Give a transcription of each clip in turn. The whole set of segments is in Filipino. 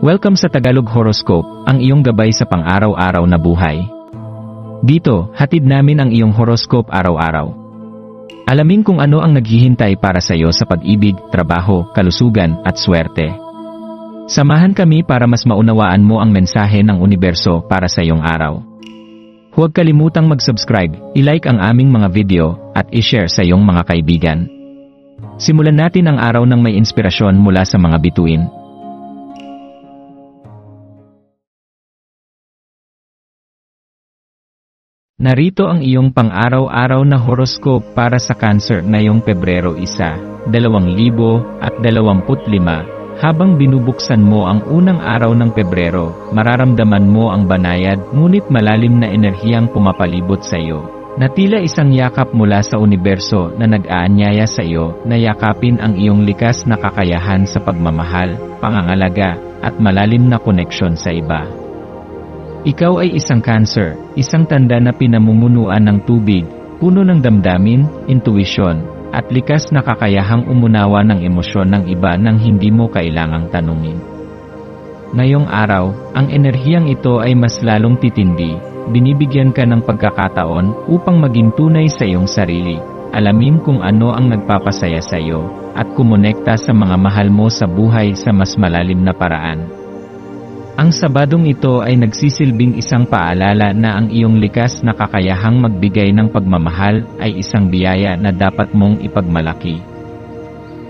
Welcome sa Tagalog Horoscope, ang iyong gabay sa pang-araw-araw na buhay. Dito, hatid namin ang iyong horoscope araw-araw. Alamin kung ano ang naghihintay para sa iyo sa pag-ibig, trabaho, kalusugan, at swerte. Samahan kami para mas maunawaan mo ang mensahe ng universo para sa iyong araw. Huwag kalimutang mag-subscribe, i-like ang aming mga video, at i-share sa iyong mga kaibigan. Simulan natin ang araw ng may inspirasyon mula sa mga bituin. Narito ang iyong pang-araw-araw na horoscope para sa Cancer ngayong Pebrero 1, 2025. Habang binubuksan mo ang unang araw ng Pebrero, mararamdaman mo ang banayad ngunit malalim na enerhiyang pumapalibot sa iyo, na tila isang yakap mula sa universo na nag-aanyaya sa iyo na yakapin ang iyong likas na kakayahan sa pagmamahal, pangangalaga, at malalim na koneksyon sa iba. Ikaw ay isang Cancer, isang tanda na pinamumunuan ng tubig, puno ng damdamin, intuisyon, at likas na kakayahang umunawa ng emosyon ng iba nang hindi mo kailangang tanungin. Ngayong araw, ang enerhiyang ito ay mas lalong titindi, binibigyan ka ng pagkakataon upang maging tunay sa iyong sarili, alamin kung ano ang nagpapasaya sa iyo, at kumonekta sa mga mahal mo sa buhay sa mas malalim na paraan. Ang Sabadong ito ay nagsisilbing isang paalala na ang iyong likas na kakayahang magbigay ng pagmamahal ay isang biyaya na dapat mong ipagmalaki.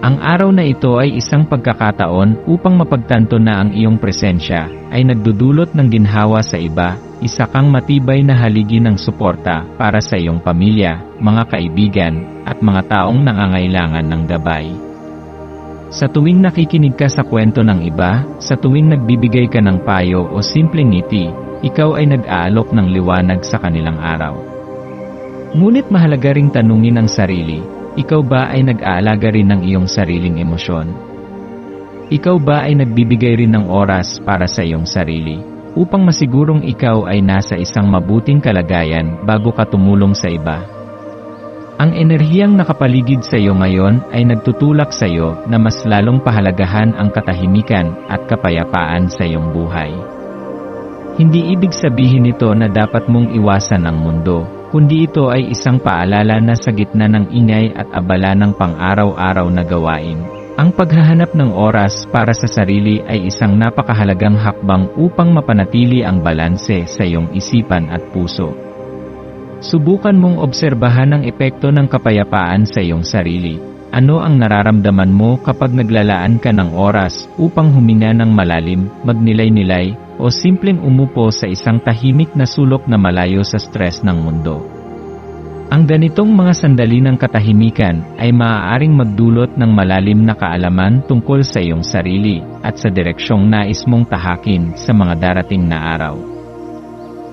Ang araw na ito ay isang pagkakataon upang mapagtanto na ang iyong presensya ay nagdudulot ng ginhawa sa iba, isa kang matibay na haligi ng suporta para sa iyong pamilya, mga kaibigan, at mga taong nangangailangan ng gabay. Sa tuwing nakikinig ka sa kwento ng iba, sa tuwing nagbibigay ka ng payo o simpleng ngiti, ikaw ay nag-aalok ng liwanag sa kanilang araw. Ngunit mahalaga ring tanungin ang sarili, ikaw ba ay nag-aalaga rin ng iyong sariling emosyon? Ikaw ba ay nagbibigay rin ng oras para sa iyong sarili, upang masigurong ikaw ay nasa isang mabuting kalagayan bago ka tumulong sa iba? Ang enerhiyang nakapaligid sa iyo ngayon ay nagtutulak sa iyo na mas lalong pahalagahan ang katahimikan at kapayapaan sa iyong buhay. Hindi ibig sabihin nito na dapat mong iwasan ang mundo, kundi ito ay isang paalala na sa gitna ng ingay at abala ng pang-araw-araw na gawain, ang paghahanap ng oras para sa sarili ay isang napakahalagang hakbang upang mapanatili ang balanse sa iyong isipan at puso. Subukan mong obserbahan ang epekto ng kapayapaan sa iyong sarili. Ano ang nararamdaman mo kapag naglalaan ka ng oras upang huminga ng malalim, magnilay-nilay, o simpleng umupo sa isang tahimik na sulok na malayo sa stress ng mundo? Ang ganitong mga sandali ng katahimikan ay maaaring magdulot ng malalim na kaalaman tungkol sa iyong sarili at sa direksyong nais mong tahakin sa mga darating na araw.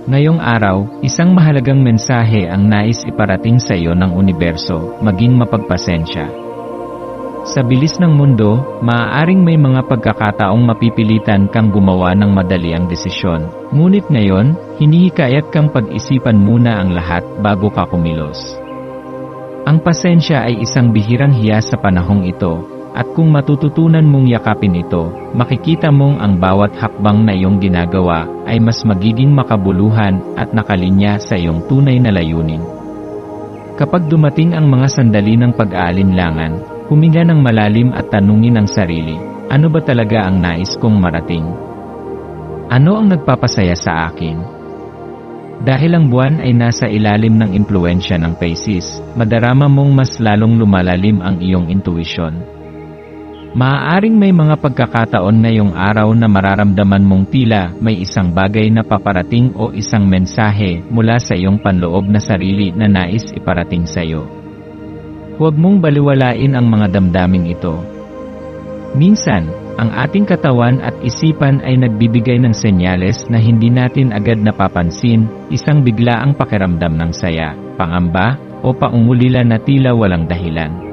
Ngayong araw, isang mahalagang mensahe ang nais iparating sa iyo ng universo, maging mapagpasensya. Sa bilis ng mundo, maaaring may mga pagkakataong mapipilitan kang gumawa ng madaliang desisyon. Ngunit ngayon, hinihikayat kang pag-isipan muna ang lahat bago ka kumilos. Ang pasensya ay isang bihirang hiya sa panahong ito, at kung matututunan mong yakapin ito, makikita mong ang bawat hakbang na iyong ginagawa ay mas magiging makabuluhan at nakalinya sa iyong tunay na layunin. Kapag dumating ang mga sandali ng pag-aalinlangan, huminga ng malalim at tanungin ang sarili, ano ba talaga ang nais kong marating? Ano ang nagpapasaya sa akin? Dahil ang buwan ay nasa ilalim ng impluwensya ng Pisces, madarama mong mas lalong lumalalim ang iyong intuisyon. Maaaring may mga pagkakataon ngayong araw na mararamdaman mong tila may isang bagay na paparating o isang mensahe mula sa iyong panloob na sarili na nais iparating sa iyo. Huwag mong baliwalain ang mga damdaming ito. Minsan, ang ating katawan at isipan ay nagbibigay ng senyales na hindi natin agad napapansin, isang biglaang pakiramdam ng saya, pangamba, o paungulila na tila walang dahilan.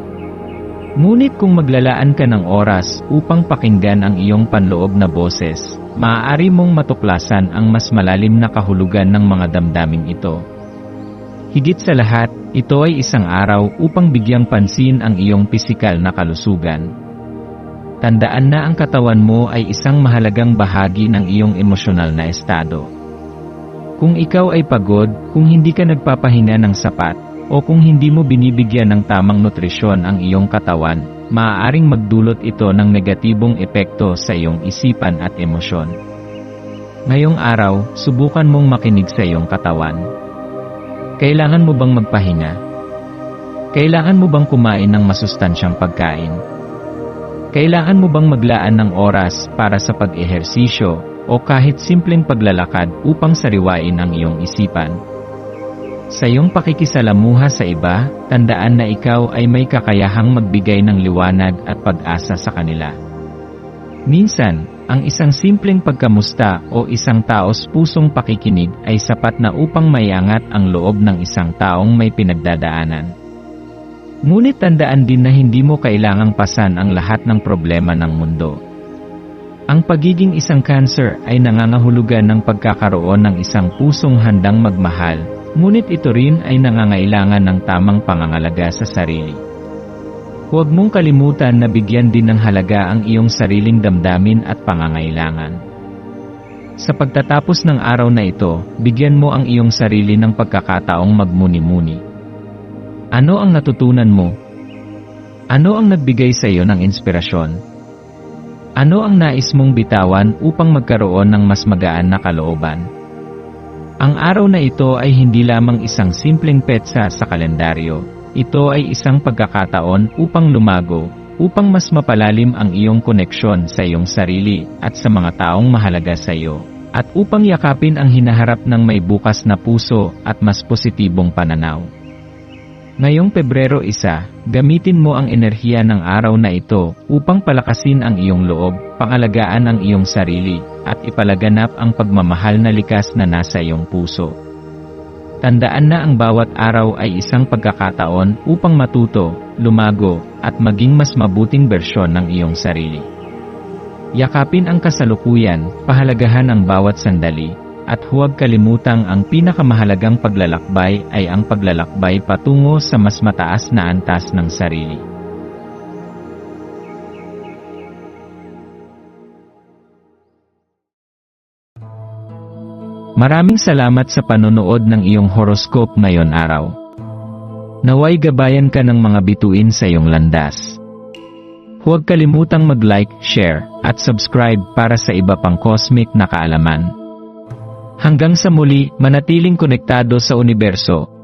Ngunit kung maglalaan ka ng oras upang pakinggan ang iyong panloob na boses, maaari mong matuklasan ang mas malalim na kahulugan ng mga damdaming ito. Higit sa lahat, ito ay isang araw upang bigyang pansin ang iyong pisikal na kalusugan. tandaan na ang katawan mo ay isang mahalagang bahagi ng iyong emosyonal na estado. Kung ikaw ay pagod, kung hindi ka nagpapahinga ng sapat, o kung hindi mo binibigyan ng tamang nutrisyon ang iyong katawan, maaaring magdulot ito ng negatibong epekto sa iyong isipan at emosyon. Ngayong araw, subukan mong makinig sa iyong katawan. Kailangan mo bang magpahinga? Kailangan mo bang kumain ng masustansyang pagkain? Kailangan mo bang maglaan ng oras para sa pag-ehersisyo o kahit simpleng paglalakad upang sariwain ang iyong isipan? Sa iyong pakikisalamuha sa iba, tandaan na ikaw ay may kakayahang magbigay ng liwanag at pag-asa sa kanila. Minsan, ang isang simpleng pagkamusta o isang taos pusong pakikinig ay sapat na upang maiangat ang loob ng isang taong may pinagdadaanan. Ngunit tandaan din na hindi mo kailangang pasan ang lahat ng problema ng mundo. Ang pagiging isang cancer ay nangangahulugan ng pagkakaroon ng isang pusong handang magmahal, ngunit ito rin ay nangangailangan ng tamang pangangalaga sa sarili. Huwag mong kalimutan na bigyan din ng halaga ang iyong sariling damdamin at pangangailangan. Sa pagtatapos ng araw na ito, bigyan mo ang iyong sarili ng pagkakataong magmuni-muni. Ano ang natutunan mo? Ano ang nagbigay sa iyo ng inspirasyon? Ano ang nais mong bitawan upang magkaroon ng mas magaan na kalooban? Ang araw na ito ay hindi lamang isang simpleng petsa sa kalendaryo. Ito ay isang pagkakataon upang lumago, upang mas mapalalim ang iyong koneksyon sa iyong sarili at sa mga taong mahalaga sa iyo, at upang yakapin ang hinaharap ng may bukas na puso at mas positibong pananaw. Ngayong Pebrero 1, gamitin mo ang enerhiya ng araw na ito upang palakasin ang iyong loob, pangalagaan ang iyong sarili, at ipalaganap ang pagmamahal na likas na nasa iyong puso. Tandaan na ang bawat araw ay isang pagkakataon upang matuto, lumago, at maging mas mabuting bersyon ng iyong sarili. Yakapin ang kasalukuyan, pahalagahan ang bawat sandali, at huwag kalimutang ang pinakamahalagang paglalakbay ay ang paglalakbay patungo sa mas mataas na antas ng sarili. Maraming salamat sa panonood ng iyong horoscope ngayon araw. Naway gabayan ka ng mga bituin sa iyong landas. Huwag kalimutang mag-like, share, at subscribe para sa iba pang cosmic na kaalaman. Hanggang sa muli, manatiling konektado sa universo,